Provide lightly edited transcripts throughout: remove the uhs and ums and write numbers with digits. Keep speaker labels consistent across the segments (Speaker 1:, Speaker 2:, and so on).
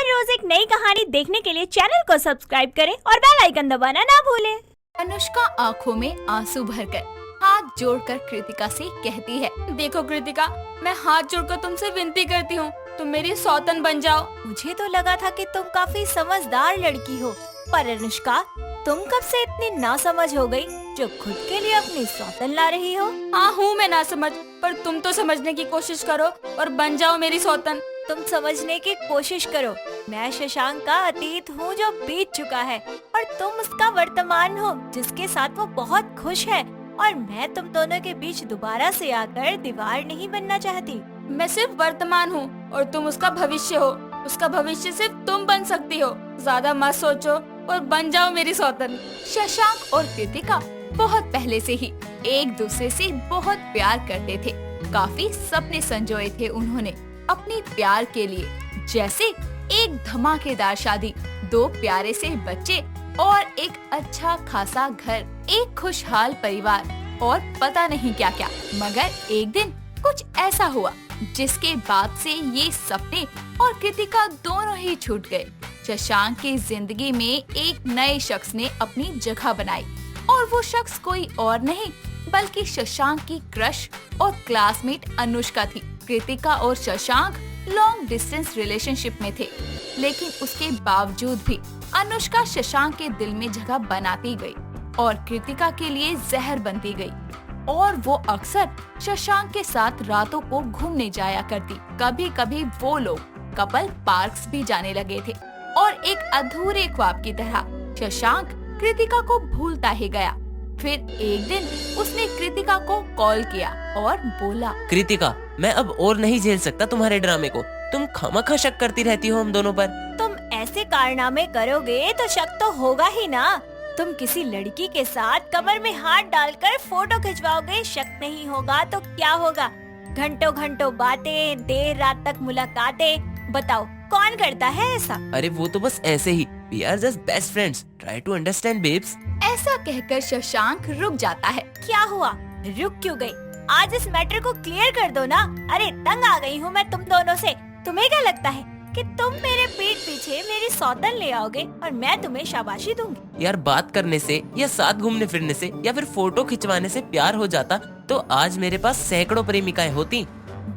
Speaker 1: हर रोज एक नई कहानी देखने के लिए चैनल को सब्सक्राइब करें और बेल आइकन दबाना ना भूलें।
Speaker 2: अनुष्का आंखों में आंसू भरकर हाथ जोड़कर कृतिका से कहती है, देखो कृतिका, मैं हाथ जोड़कर तुमसे विनती करती हूँ, तुम मेरी सौतन बन जाओ।
Speaker 1: मुझे तो लगा था कि तुम काफी समझदार लड़की हो, पर अनुष्का तुम कब से इतनी नासमझ हो गई जो खुद के लिए अपनी सौतन ला रही हो?
Speaker 2: हाँ हूँ मैं नासमझ, पर तुम तो समझने की कोशिश करो और बन जाओ मेरी सौतन।
Speaker 1: तुम समझने की कोशिश करो, मैं शशांक का अतीत हूँ जो बीत चुका है और तुम उसका वर्तमान हो जिसके साथ वो बहुत खुश है, और मैं तुम दोनों के बीच दोबारा से आकर दीवार नहीं बनना चाहती।
Speaker 2: मैं सिर्फ वर्तमान हूँ और तुम उसका भविष्य हो, उसका भविष्य सिर्फ तुम बन सकती हो। ज्यादा मत सोचो और बन जाओ मेरी सौतन। शशांक और कृतिका बहुत पहले से ही एक दूसरे से बहुत प्यार करते थे। काफी सपने संजोए थे उन्होंने अपने प्यार के लिए, जैसे एक धमाकेदार शादी, 2 प्यारे से बच्चे और एक अच्छा खासा घर, एक खुशहाल परिवार और पता नहीं क्या क्या। मगर एक दिन कुछ ऐसा हुआ जिसके बाद से ये सपने और कृतिका दोनों ही छूट गए। शशांक की जिंदगी में एक नए शख्स ने अपनी जगह बनाई, और वो शख्स कोई और नहीं बल्कि शशांक की क्रश और क्लासमेट अनुष्का थी। कृतिका और शशांक लॉन्ग डिस्टेंस रिलेशनशिप में थे, लेकिन उसके बावजूद भी अनुष्का शशांक के दिल में जगह बनाती गई और कृतिका के लिए जहर बनती गई, और वो अक्सर शशांक के साथ रातों को घूमने जाया करती। कभी कभी वो लोग कपल पार्क्स भी जाने लगे थे, और एक अधूरे ख्वाब की तरह शशांक कृतिका को भूलता ही गया। फिर एक दिन उसने कृतिका को कॉल किया और बोला,
Speaker 3: कृतिका, मैं अब और नहीं झेल सकता तुम्हारे ड्रामे को। तुम खामखा शक करती रहती हो हम दोनों पर।
Speaker 1: तुम ऐसे कारनामे करोगे तो शक तो होगा ही ना। तुम किसी लड़की के साथ कमर में हाथ डालकर फोटो खिंचवाओगे, शक नहीं होगा तो क्या होगा? घंटों घंटों बातें, देर रात तक मुलाकातें, बताओ कौन करता है ऐसा?
Speaker 3: अरे वो तो बस ऐसे ही, we are just best friends, try to understand babes।
Speaker 2: ऐसा कहकर शशांक रुक जाता है।
Speaker 1: क्या हुआ, रुक क्यों गई? आज इस मैटर को क्लियर कर दो ना। अरे तंग आ गई हूँ मैं तुम दोनों से। तुम्हें क्या लगता है कि तुम मेरे पीठ पीछे मेरी सौतन ले आओगे और मैं तुम्हें शाबाशी दूंगी?
Speaker 3: यार, बात करने से या साथ घूमने फिरने से या फिर फोटो खिंचवाने से प्यार हो जाता तो आज मेरे पास सैकड़ों प्रेमिकाएं होती।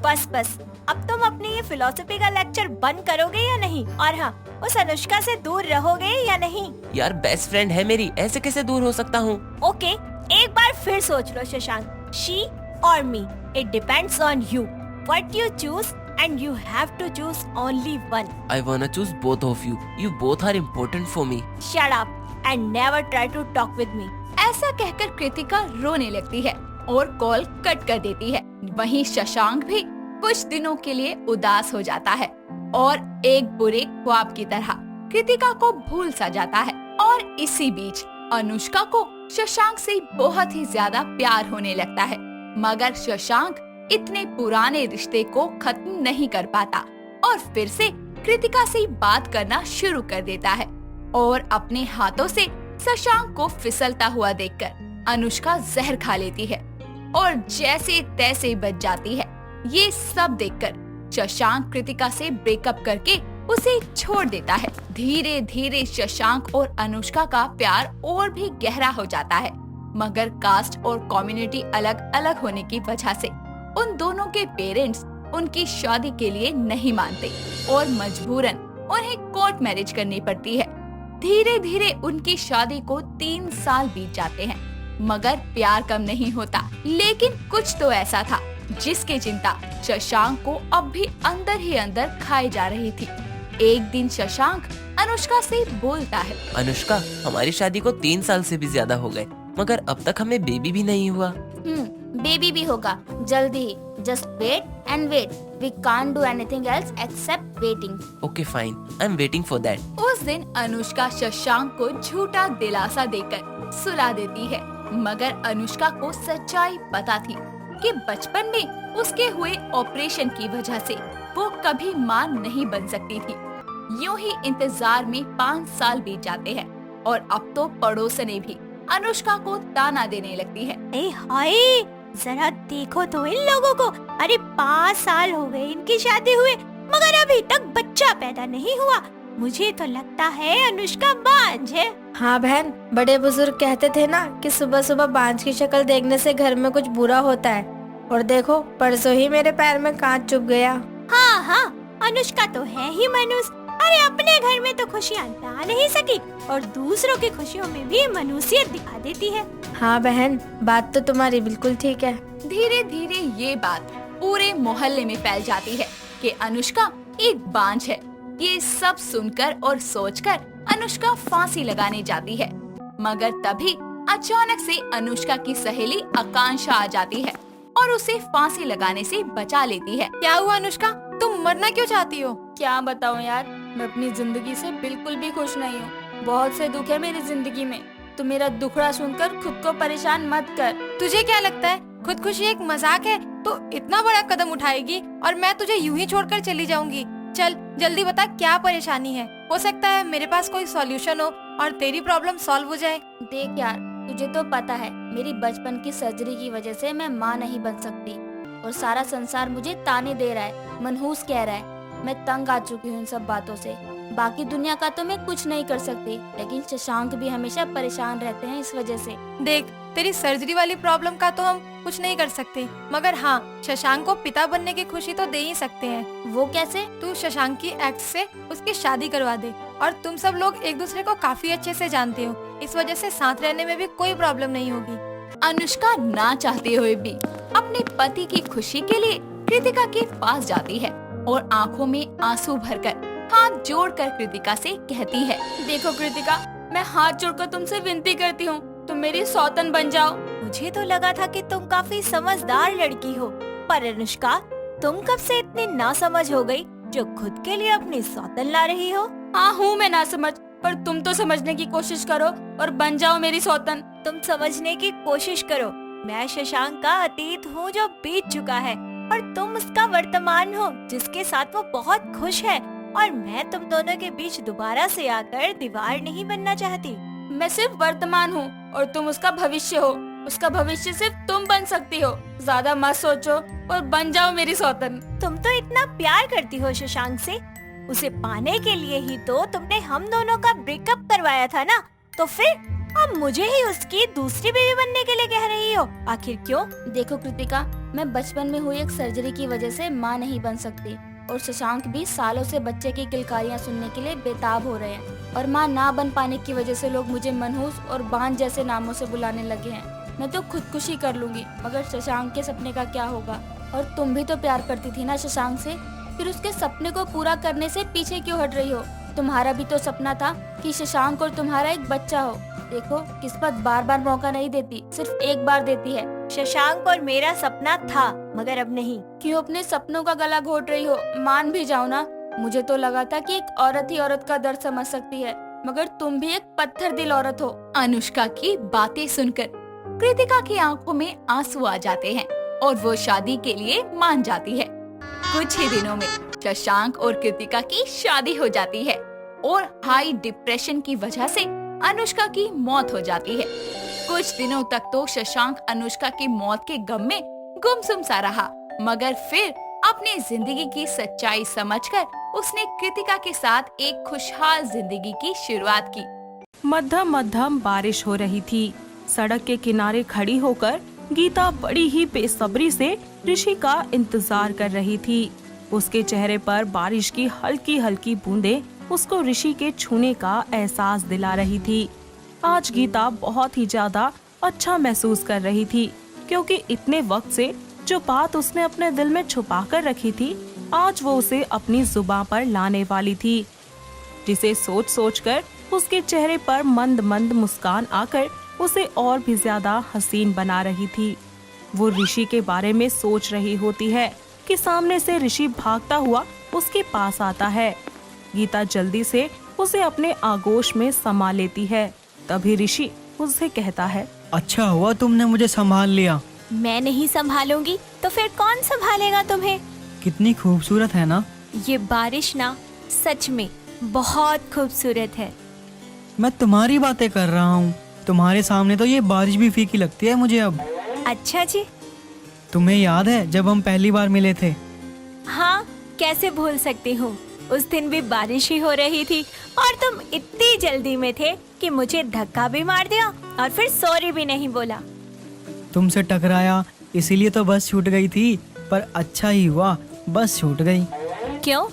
Speaker 1: बस बस, अब तुम अपनी ये फिलोसफी का लेक्चर बंद करोगे या नहीं? और हाँ, उस अनुष्का से दूर रहोगे या नहीं?
Speaker 3: यार, बेस्ट फ्रेंड है मेरी, ऐसे कैसे दूर हो सकता हूँ?
Speaker 1: ओके, एक बार फिर सोच लो शशांक, शी और me, it depends on you, what you choose, and you have to choose only one.
Speaker 3: I wanna choose both of you. You both are important for me.
Speaker 1: Shut up and never try to talk with me.
Speaker 2: ऐसा कहकर कृतिका रोने लगती है और call cut कर देती है। वहीं शशांक भी कुछ दिनों के लिए उदास हो जाता है और एक बुरे ख्वाब की तरह कृतिका को भूल सा जाता है। और इसी बीच अनुष्का को शशांक से बहुत ही ज्यादा प्यार होने लगता है, मगर शशांक इतने पुराने रिश्ते को खत्म नहीं कर पाता और फिर से कृतिका से बात करना शुरू कर देता है। और अपने हाथों से शशांक को फिसलता हुआ देखकर अनुष्का जहर खा लेती है और जैसे तैसे बच जाती है। ये सब देखकर शशांक कृतिका से ब्रेकअप करके उसे छोड़ देता है। धीरे धीरे शशांक और अनुष्का का प्यार और भी गहरा हो जाता है, मगर कास्ट और कम्युनिटी अलग अलग होने की वजह से उन दोनों के पेरेंट्स उनकी शादी के लिए नहीं मानते और मजबूरन उन्हें कोर्ट मैरिज करनी पड़ती है। धीरे धीरे उनकी शादी को 3 साल बीत जाते हैं, मगर प्यार कम नहीं होता। लेकिन कुछ तो ऐसा था जिसकी चिंता शशांक को अब भी अंदर ही अंदर खाई जा रही थी। एक दिन शशांक अनुष्का से बोलता है,
Speaker 3: अनुष्का, हमारी शादी को 3 साल से भी ज्यादा हो गए, मगर अब तक हमें बेबी भी नहीं हुआ।
Speaker 4: बेबी भी होगा जल्दी ही, just wait and wait, we can't do anything else except waiting.
Speaker 3: Okay fine, I am waiting for that.
Speaker 2: उस दिन अनुष्का शशांक को झूठा दिलासा देकर सुला देती है, मगर अनुष्का को सच्चाई पता थी कि बचपन में उसके हुए ऑपरेशन की वजह से वो कभी मां नहीं बन सकती थी। यूं ही इंतजार में 5 साल बीत जाते हैं और अब तो पड़ोसने भी अनुष्का को ताना देने लगती है।
Speaker 1: ए हाय, जरा देखो तो इन लोगों को। अरे 5 साल हो गए इनकी शादी हुए, मगर अभी तक बच्चा पैदा नहीं हुआ। मुझे तो लगता है अनुष्का बांझ है।
Speaker 5: हाँ बहन, बड़े बुजुर्ग कहते थे ना कि सुबह सुबह बांझ की शक्ल देखने से घर में कुछ बुरा होता है। और देखो, परसों ही मेरे पैर में कांच चुभ गया।
Speaker 1: हाँ हाँ, अनुष्का तो है ही मनुष्य। अरे अपने घर में तो खुशियाँ ला नहीं सकी और दूसरों की खुशियों में भी मनुष्यत दिखा देती है।
Speaker 5: हाँ बहन, बात तो तुम्हारी बिल्कुल ठीक है।
Speaker 2: धीरे धीरे ये बात पूरे मोहल्ले में फैल जाती है कि अनुष्का एक बांझ है। ये सब सुनकर और सोचकर अनुष्का फांसी लगाने जाती है, मगर तभी अचानक से अनुष्का की सहेली आकांक्षा आ जाती है और उसे फांसी लगाने से बचा लेती है।
Speaker 5: क्या हुआ अनुष्का, तुम मरना क्यों चाहती हो?
Speaker 2: क्या बताऊं यार, मैं अपनी जिंदगी से बिल्कुल भी खुश नहीं हूँ। बहुत से दुख है मेरी जिंदगी में। तू मेरा दुखड़ा सुनकर खुद को परेशान मत कर।
Speaker 5: तुझे क्या लगता है खुदकुशी एक मजाक है तो इतना बड़ा कदम उठाएगी और मैं तुझे यूं ही छोड़कर चली जाऊंगी? चल जल्दी बता, क्या परेशानी है? हो सकता है मेरे पास कोई सॉल्यूशन हो और तेरी प्रॉब्लम सॉल्व हो जाए।
Speaker 4: देख यार, तुझे तो पता है मेरी बचपन की सर्जरी की वजह से मैं माँ नहीं बन सकती और सारा संसार मुझे ताने दे रहा है, मनहूस कह रहा है। मैं तंग आ चुकी हूँ इन सब बातों से। बाकी दुनिया का तो मैं कुछ नहीं कर सकती, लेकिन शशांक भी हमेशा परेशान रहते हैं इस वजह से।
Speaker 5: देख, तेरी सर्जरी वाली प्रॉब्लम का तो हम कुछ नहीं कर सकते, मगर हाँ, शशांक को पिता बनने की खुशी तो दे ही सकते हैं।
Speaker 4: वो कैसे?
Speaker 5: तू शशांक की एक्स से उसकी शादी करवा दे। और तुम सब लोग एक दूसरे को काफी अच्छे से जानते हो, इस वजह से साथ रहने में भी कोई प्रॉब्लम नहीं होगी।
Speaker 2: अनुष्का ना चाहते हुए भी अपने पति की खुशी के लिए कृतिका के पास जाती है और आंखों में आंसू भरकर हाथ जोड़कर कृतिका से कहती है, देखो कृतिका, मैं हाथ जोड़कर तुमसे विनती करती हूँ, तुम मेरी सौतन बन जाओ।
Speaker 1: मुझे तो लगा था कि तुम काफी समझदार लड़की हो, पर अनुष्का तुम कब से इतनी नासमझ हो गई जो खुद के लिए अपनी सौतन ला रही हो?
Speaker 2: हाँ हूँ मैं ना समझ, पर तुम तो समझने की कोशिश करो और बन जाओ मेरी सौतन।
Speaker 1: तुम समझने की कोशिश करो। मैं शशांक का अतीत हूँ जो बीत चुका है और तुम उसका वर्तमान हो जिसके साथ वो बहुत खुश है, और मैं तुम दोनों के बीच दोबारा से आकर दीवार नहीं बनना चाहती।
Speaker 2: मैं सिर्फ वर्तमान हूँ और तुम उसका भविष्य हो। उसका भविष्य सिर्फ तुम बन सकती हो। ज्यादा मत सोचो और बन जाओ मेरी सौतन।
Speaker 1: तुम तो इतना प्यार करती हो शशांक से, उसे पाने के लिए ही तो तुमने हम दोनों का ब्रेकअप करवाया था ना, तो फिर अब मुझे ही उसकी दूसरी बीवी बनने के लिए कह रही हो? आखिर क्यों?
Speaker 4: देखो कृतिका, मैं बचपन में हुई एक सर्जरी की वजह से माँ नहीं बन सकती और शशांक भी सालों से बच्चे की किलकारियाँ सुनने के लिए बेताब हो रहे हैं, और माँ ना बन पाने की वजह से लोग मुझे मनहूस और बांझ जैसे नामों से बुलाने लगे हैं। मैं तो खुदकुशी कर लूंगी, मगर शशांक के सपने का क्या होगा? और तुम भी तो प्यार करती थी ना शशांक से, फिर उसके सपने को पूरा करने से पीछे क्यों हट रही हो? तुम्हारा भी तो सपना था कि शशांक और तुम्हारा एक बच्चा हो। देखो, किस्मत बार बार मौका नहीं देती, सिर्फ एक बार देती है।
Speaker 1: शशांक और मेरा सपना था, मगर अब नहीं।
Speaker 2: क्यों अपने सपनों का गला घोट रही हो? मान भी जाओ ना। मुझे तो लगा था कि एक औरत ही औरत का दर्द समझ सकती है, मगर तुम भी एक पत्थर दिल औरत हो। अनुष्का की बातें सुनकर कृतिका की आंखों में आंसू आ जाते हैं और वो शादी के लिए मान जाती है। कुछ ही दिनों में शशांक और कृतिका की शादी हो जाती है और हाई डिप्रेशन की वजह से अनुष्का की मौत हो जाती है। कुछ दिनों तक तो शशांक अनुष्का की मौत के गम में गुमसुम सा रहा, मगर फिर अपनी जिंदगी की सच्चाई समझकर उसने कृतिका के साथ एक खुशहाल जिंदगी की शुरुआत की।
Speaker 6: मध्यम मध्यम बारिश हो रही थी। सड़क के किनारे खड़ी होकर गीता बड़ी ही बेसब्री से ऋषि का इंतजार कर रही थी। उसके चेहरे पर बारिश की हल्की हल्की बूंदें उसको ऋषि के छूने का एहसास दिला रही थी। आज गीता बहुत ही ज्यादा अच्छा महसूस कर रही थी, क्योंकि इतने वक्त से जो बात उसने अपने दिल में छुपा कर रखी थी, आज वो उसे अपनी जुबान पर लाने वाली थी, जिसे सोच सोच कर उसके चेहरे पर मंद मंद मुस्कान आकर उसे और भी ज्यादा हसीन बना रही थी। वो ऋषि के बारे में सोच रही होती है कि सामने से ऋषि भागता हुआ उसके पास आता है। गीता जल्दी से उसे अपने आगोश में समा लेती है। तभी ऋषि उससे कहता है,
Speaker 7: अच्छा हुआ तुमने मुझे संभाल लिया।
Speaker 1: मैं नहीं संभालूंगी तो फिर कौन संभालेगा तुम्हें?
Speaker 7: कितनी खूबसूरत है ना
Speaker 1: ये बारिश ना, सच में बहुत खूबसूरत है।
Speaker 7: मैं तुम्हारी बातें कर रहा हूँ, तुम्हारे सामने तो ये बारिश भी फीकी लगती है मुझे अब।
Speaker 1: अच्छा जी।
Speaker 7: तुम्हें याद है जब हम पहली बार मिले थे?
Speaker 1: हाँ, कैसे भूल सकती हूँ। उस दिन भी बारिश ही हो रही थी और तुम इतनी जल्दी में थे कि मुझे धक्का भी मार दिया और फिर सॉरी भी नहीं बोला।
Speaker 7: तुमसे टकराया इसीलिए तो बस छूट गई थी, पर अच्छा ही हुआ बस छूट गई।
Speaker 1: क्यों?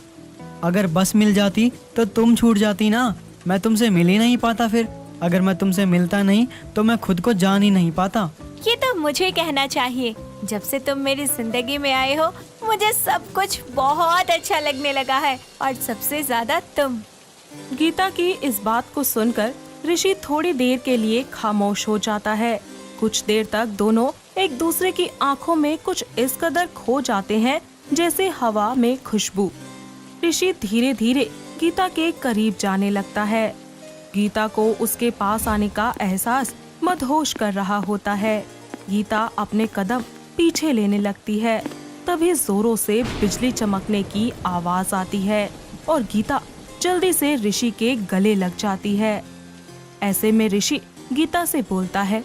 Speaker 7: अगर बस मिल जाती तो तुम छूट जाती ना, मैं तुमसे मिल ही नहीं पाता। फिर अगर मैं तुमसे मिलता नहीं तो मैं खुद को जान ही नहीं पाता।
Speaker 1: ये तो मुझे कहना चाहिए। जब से तुम मेरी जिंदगी में आए हो मुझे सब कुछ बहुत अच्छा लगने लगा है, और सबसे ज्यादा तुम।
Speaker 6: गीता की इस बात को सुनकर ऋषि थोड़ी देर के लिए खामोश हो जाता है। कुछ देर तक दोनों एक दूसरे की आंखों में कुछ इस कदर खो जाते हैं जैसे हवा में खुशबू। ऋषि धीरे धीरे गीता के करीब जाने लगता है। गीता को उसके पास आने का एहसास मदहोश कर रहा होता है। गीता अपने कदम पीछे लेने लगती है। तभी जोरों से बिजली चमकने की आवाज आती है और गीता जल्दी से ऋषि के गले लग जाती है। ऐसे में ऋषि गीता से बोलता है,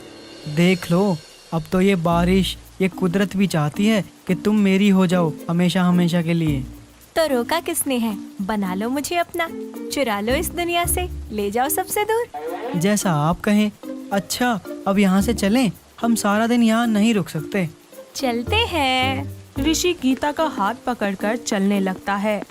Speaker 7: देख लो, अब तो ये बारिश, ये कुदरत भी चाहती है कि तुम मेरी हो जाओ हमेशा हमेशा के लिए।
Speaker 1: तो रोका किसने है? बना लो मुझे अपना, चुरा लो इस दुनिया से, ले जाओ सबसे दूर।
Speaker 7: जैसा आप कहें। अच्छा, अब यहाँ से चलें, हम सारा दिन यहाँ नहीं रुक सकते।
Speaker 1: चलते हैं।
Speaker 6: ऋषि गीता का हाथ पकड़कर चलने लगता है।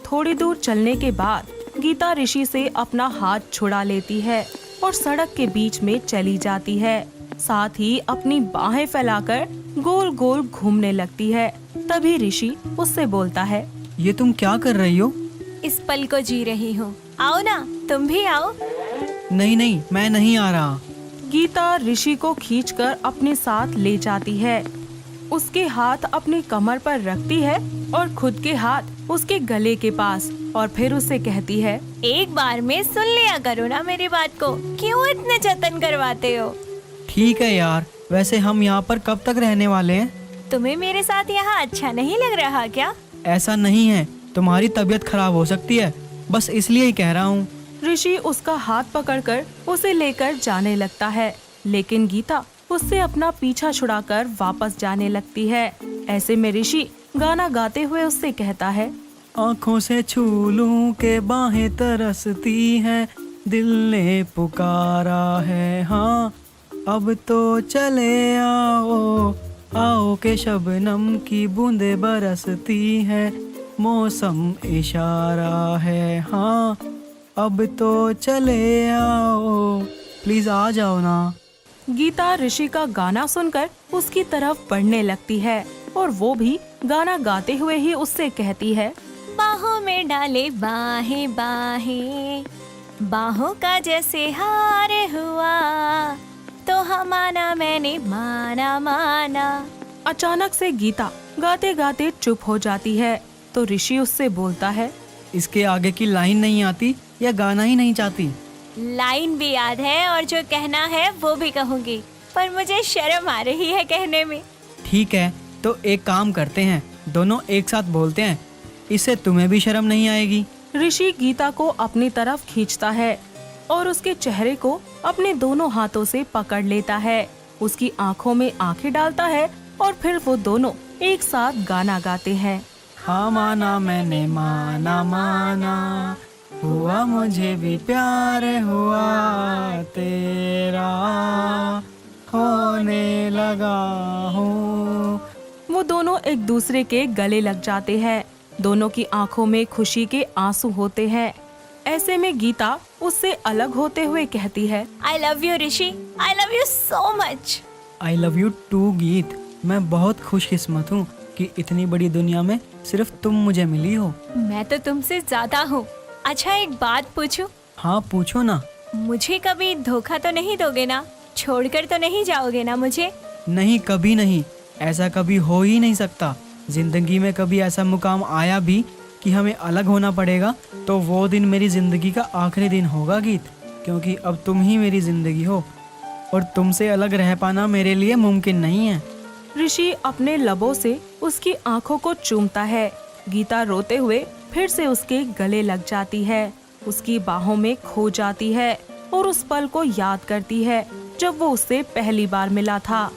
Speaker 6: थोड़ी दूर चलने के बाद गीता ऋषि से अपना हाथ छुड़ा लेती है और सड़क के बीच में चली जाती है। साथ ही अपनी बाहें फैलाकर गोल गोल घूमने लगती है। तभी ऋषि उससे बोलता है,
Speaker 7: ये तुम क्या कर रही हो?
Speaker 1: इस पल को जी रही हूँ, आओ ना, तुम भी आओ।
Speaker 7: नहीं नहीं, मैं नहीं आ रहा।
Speaker 6: गीता ऋषि को खींचकर अपने साथ ले जाती है। उसके हाथ अपनी कमर पर रखती है और खुद के हाथ उसके गले के पास, और फिर उससे कहती है,
Speaker 1: एक बार में सुन लिया करो ना मेरी बात को, क्यों इतने जतन करवाते हो?
Speaker 7: ठीक है यार, वैसे हम यहाँ पर कब तक रहने वाले हैं?
Speaker 1: तुम्हें मेरे साथ यहाँ अच्छा नहीं लग रहा क्या?
Speaker 7: ऐसा नहीं है, तुम्हारी तबीयत खराब हो सकती है, बस इसलिए ही कह रहा हूँ।
Speaker 6: ऋषि उसका हाथ पकड़कर उसे लेकर जाने लगता है, लेकिन गीता उससे अपना पीछा छुड़ाकर वापस जाने लगती है। ऐसे में ऋषि गाना गाते हुए उससे कहता है,
Speaker 7: आँखों से छू लूं के बाहें तरसती हैं, दिल ने पुकारा है हाँ, अब तो चले आओ, आओ के शबनम की बूंदे बरसती हैं, मौसम इशारा है हाँ, अब तो चले आओ, प्लीज आ जाओ ना।
Speaker 6: गीता ऋषि का गाना सुनकर उसकी तरफ बढ़ने लगती है और वो भी गाना गाते हुए ही उससे कहती है,
Speaker 1: बाहों में डाले बाहें बाहें, बाहों का जैसे हार हुआ, तो हाँ माना मैंने, माना माना।
Speaker 6: अचानक से गीता गाते गाते चुप हो जाती है। तो ऋषि उससे बोलता है,
Speaker 7: इसके आगे की लाइन नहीं आती या गाना ही नहीं चाहती?
Speaker 1: लाइन भी याद है और जो कहना है वो भी कहूँगी, पर मुझे शर्म आ रही है कहने में।
Speaker 7: ठीक है, तो एक काम करते हैं, दोनों एक साथ बोलते हैं, इससे तुम्हें भी शर्म नहीं आएगी।
Speaker 6: ऋषि गीता को अपनी तरफ खींचता है और उसके चेहरे को अपने दोनों हाथों से पकड़ लेता है। उसकी आंखों में आंखें डालता है और फिर वो दोनों एक साथ गाना गाते हैं।
Speaker 7: हाँ माना मैंने, माना माना, हुआ मुझे भी प्यार हुआ तेरा, होने लगा हूँ।
Speaker 6: वो दोनों एक दूसरे के गले लग जाते हैं। दोनों की आंखों में खुशी के आंसू होते हैं। ऐसे में गीता उससे अलग होते हुए कहती है,
Speaker 1: I love you Rishi, I love you so much.
Speaker 7: I love you too Geet, मैं बहुत खुशकिस्मत हूँ कि इतनी बड़ी दुनिया में सिर्फ तुम मुझे मिली हो।
Speaker 1: मैं तो तुमसे ज्यादा हूँ। अच्छा एक बात पूछूं?
Speaker 7: हाँ पूछो ना।
Speaker 1: मुझे कभी धोखा तो नहीं दोगे ना? छोड़कर तो नहीं जाओगे ना मुझे?
Speaker 7: नहीं, कभी नहीं, ऐसा कभी हो ही नहीं सकता। जिंदगी में कभी ऐसा मुकाम आया भी कि हमें अलग होना पड़ेगा, तो वो दिन मेरी जिंदगी का आखिरी दिन होगा गीत, क्योंकि अब तुम ही मेरी जिंदगी हो और तुमसे अलग रह पाना मेरे लिए मुमकिन नहीं है।
Speaker 6: ऋषि अपने लबों से उसकी आंखों को चूमता है। गीता रोते हुए फिर से उसके गले लग जाती है, उसकी बाहों में खो जाती है और उस पल को याद करती है जब वो उससे पहली बार मिला था।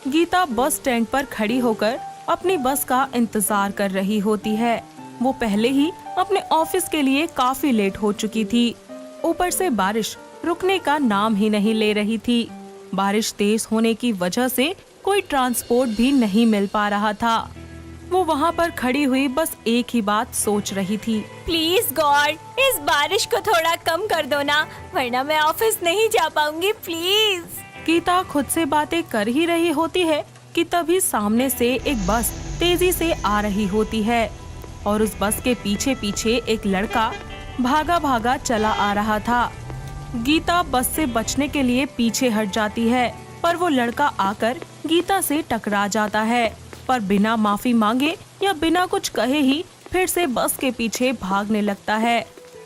Speaker 6: गीता बस स्टैंड पर खड़ी होकर अपनी बस का इंतजार कर रही होती है। वो पहले ही अपने ऑफिस के लिए काफी लेट हो चुकी थी। ऊपर से बारिश रुकने का नाम ही नहीं ले रही थी। बारिश तेज होने की वजह से कोई ट्रांसपोर्ट भी नहीं मिल पा रहा था। वो वहाँ पर खड़ी हुई बस एक ही बात सोच रही थी।
Speaker 1: प्लीज गॉड इस बारिश को थोड़ा कम कर दो ना, वरना मैं ऑफिस नहीं जा पाऊंगी प्लीज।
Speaker 6: गीता खुद से बातें कर ही रही होती है कि तभी सामने से एक बस तेजी से आ रही होती है और उस बस के पीछे पीछे एक लड़का भागा भागा चला आ रहा था। गीता बस से बचने के लिए पीछे हट जाती है, पर वो लड़का आकर गीता से टकरा जाता है, पर बिना माफी मांगे या बिना कुछ कहे ही फिर से बस के पीछे भागने लगता है।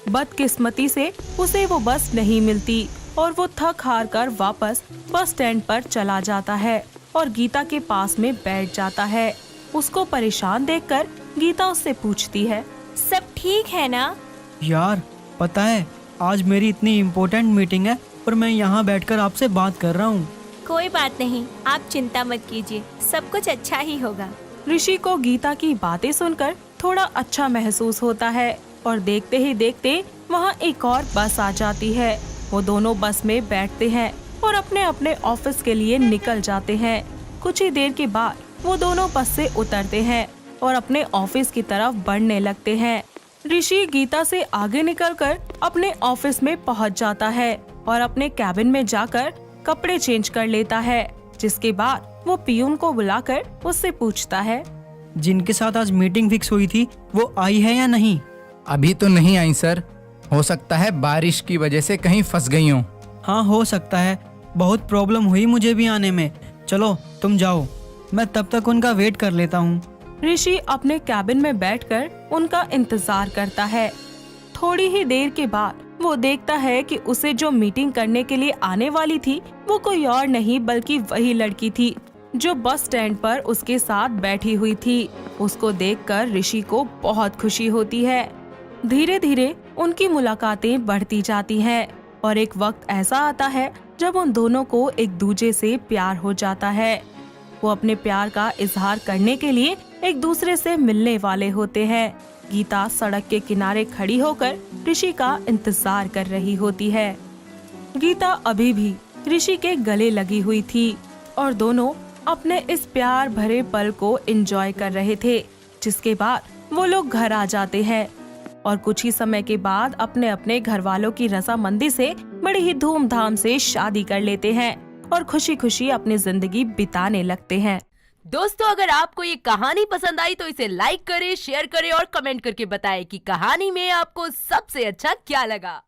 Speaker 6: बदकिस्मती से उसे वो बस नहीं मिलती और वो थक हार कर वापस बस स्टैंड पर चला जाता है और गीता के पास में बैठ जाता है। उसको परेशान देखकर गीता उससे पूछती है,
Speaker 1: सब ठीक है ना?
Speaker 7: यार पता है आज मेरी इतनी इम्पोर्टेंट मीटिंग है और मैं यहाँ बैठकर आपसे बात कर रहा हूँ।
Speaker 1: कोई बात नहीं, आप चिंता मत कीजिए, सब कुछ अच्छा ही होगा।
Speaker 6: ऋषि को गीता की बातें सुनकर थोड़ा अच्छा महसूस होता है और देखते ही देखते वहाँ एक और बस आ जाती है। वो दोनों बस में बैठते हैं और अपने अपने ऑफिस के लिए निकल जाते हैं। कुछ ही देर के बाद वो दोनों बस से उतरते हैं और अपने ऑफिस की तरफ बढ़ने लगते हैं। ऋषि गीता से आगे निकलकर अपने ऑफिस में पहुंच जाता है और अपने कैबिन में जाकर कपड़े चेंज कर लेता है, जिसके बाद वो पियून को बुलाकर उससे पूछता है,
Speaker 7: जिनके साथ आज मीटिंग फिक्स हुई थी वो आई है या नहीं?
Speaker 8: अभी तो नहीं आई सर, हो सकता है बारिश की वजह से कहीं फंस गई हो।
Speaker 7: हाँ हो सकता है, बहुत प्रॉब्लम हुई मुझे भी आने में। चलो तुम जाओ, मैं तब तक उनका वेट कर लेता हूँ।
Speaker 6: ऋषि अपने कैबिन में बैठकर उनका इंतजार करता है। थोड़ी ही देर के बाद वो देखता है कि उसे जो मीटिंग करने के लिए आने वाली थी वो कोई और नहीं बल्कि वही लड़की थी जो बस स्टैंड पर उसके साथ बैठी हुई थी। उसको देखकर ऋषि को बहुत खुशी होती है। धीरे धीरे उनकी मुलाकातें बढ़ती जाती हैं और एक वक्त ऐसा आता है जब उन दोनों को एक दूसरे से प्यार हो जाता है। वो अपने प्यार का इजहार करने के लिए एक दूसरे से मिलने वाले होते हैं। गीता सड़क के किनारे खड़ी होकर ऋषि का इंतजार कर रही होती है। गीता अभी भी ऋषि के गले लगी हुई थी और दोनों अपने इस प्यार भरे पल को एंजॉय कर रहे थे, जिसके बाद वो लोग घर आ जाते हैं और कुछ ही समय के बाद अपने अपने घर वालों की रजामंदी से बड़ी ही धूमधाम से शादी कर लेते हैं और खुशी खुशी अपनी जिंदगी बिताने लगते हैं।
Speaker 9: दोस्तों, अगर आपको ये कहानी पसंद आई तो इसे लाइक करें, शेयर करें और कमेंट करके बताएं कि कहानी में आपको सबसे अच्छा क्या लगा।